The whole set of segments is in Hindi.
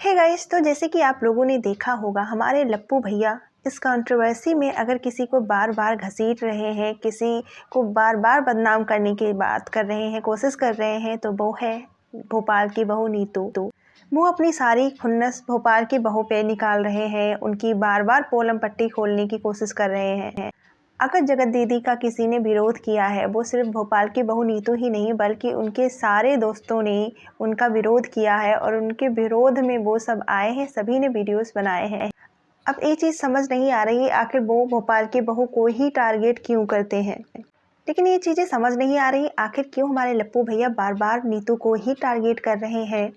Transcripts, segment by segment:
हे गाइस, तो जैसे कि आप लोगों ने देखा होगा हमारे लप्पू भैया इस कंट्रोवर्सी में अगर किसी को बार बार घसीट रहे हैं, किसी को बार बार बदनाम करने की बात कर रहे हैं, कोशिश कर रहे हैं, तो वो है भोपाल की बहू नीतू। वो अपनी सारी खुन्नस भोपाल की बहू पे निकाल रहे हैं, उनकी बार बार पोलम पट्टी खोलने की कोशिश कर रहे हैं। अगर जगत दीदी का किसी ने विरोध किया है, वो सिर्फ भोपाल की बहू नीतू ही नहीं बल्कि उनके सारे दोस्तों ने उनका विरोध किया है और उनके विरोध में वो सब आए हैं, सभी ने वीडियोस बनाए हैं। अब ये चीज़ समझ नहीं आ रही आखिर वो भोपाल की बहू को ही टारगेट क्यों करते हैं। लेकिन ये चीज़ें समझ नहीं आ रही आखिर क्यों हमारे लप्पू भैया बार बार नीतू को ही टारगेट कर रहे हैं।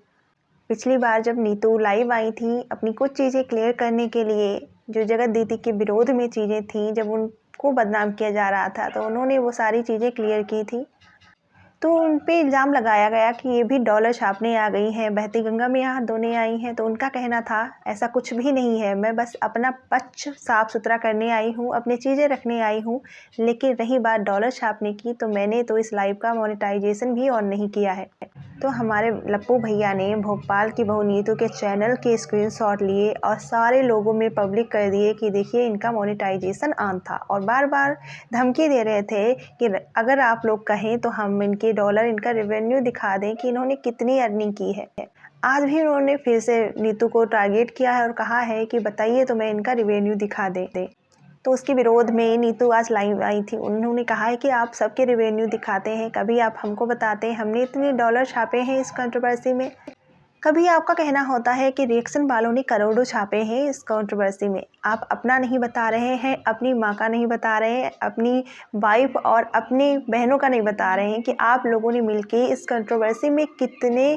पिछली बार जब नीतू लाइव आई थी अपनी कुछ चीज़ें क्लियर करने के लिए, जो जगत दीदी के विरोध में चीज़ें थी, जब उनको बदनाम किया जा रहा था तो उन्होंने वो सारी चीज़ें क्लियर की थी। तो उन पे इल्ज़ाम लगाया गया कि ये भी डॉलर छापने आ गई हैं, बहती गंगा में हाथ धोने आई हैं। तो उनका कहना था ऐसा कुछ भी नहीं है, मैं बस अपना पक्ष साफ सुथरा करने आई हूँ, अपनी चीज़ें रखने आई हूँ। लेकिन रही बात डॉलर छापने की, तो मैंने तो इस लाइव का मोनेटाइजेशन भी ऑन नहीं किया है। तो हमारे लप्पू भैया ने भोपाल की बहू नीतू के चैनल के स्क्रीनशॉट लिए और सारे लोगों में पब्लिक कर दिए कि देखिए इनका मोनेटाइजेशन ऑन था, और बार बार धमकी दे रहे थे कि अगर आप लोग कहें तो हम इनके डॉलर, इनका रेवेन्यू दिखा दें कि इन्होंने कितनी अर्निंग की है। आज भी उन्होंने फिर से नीतू को टारगेट किया है और कहा है कि बताइए तो मैं इनका रेवेन्यू दिखा दे। तो उसके विरोध में नीतू आज लाइव आई थी। उन्होंने कहा है कि आप सबके रेवेन्यू दिखाते हैं, कभी आप हमको बताते हैं हमने इतने डॉलर छापे हैं इस कंट्रोवर्सी में। कभी आपका कहना होता है कि रिएक्शन वालों ने करोड़ों छापे हैं इस कंट्रोवर्सी में। आप अपना नहीं बता रहे हैं, अपनी माँ का नहीं बता रहे हैं, अपनी वाइफ और अपनी बहनों का नहीं बता रहे हैं कि आप लोगों ने मिलके इस कंट्रोवर्सी में कितने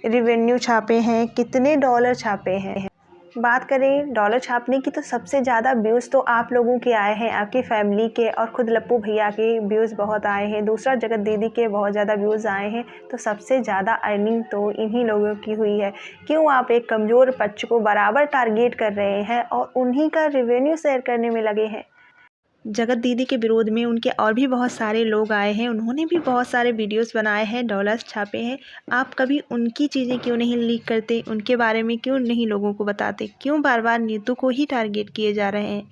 रेवेन्यू छापे हैं, कितने डॉलर छापे हैं। बात करें डॉलर छापने की तो सबसे ज़्यादा व्यूज़ तो आप लोगों के आए हैं, आपकी फैमिली के, और ख़ुद लप्पू भैया के व्यूज़ बहुत आए हैं। दूसरा जगत दीदी के बहुत ज़्यादा व्यूज़ आए हैं। तो सबसे ज़्यादा अर्निंग तो इन्हीं लोगों की हुई है। क्यों आप एक कमज़ोर पक्ष को बराबर टारगेट कर रहे हैं और उन्हीं का रेवेन्यू शेयर करने में लगे हैं। जगत दीदी के विरोध में उनके और भी बहुत सारे लोग आए हैं, उन्होंने भी बहुत सारे वीडियोस बनाए हैं, डॉलर्स छापे हैं। आप कभी उनकी चीज़ें क्यों नहीं लीक करते, उनके बारे में क्यों नहीं लोगों को बताते, क्यों बार बार नीतू को ही टारगेट किए जा रहे हैं।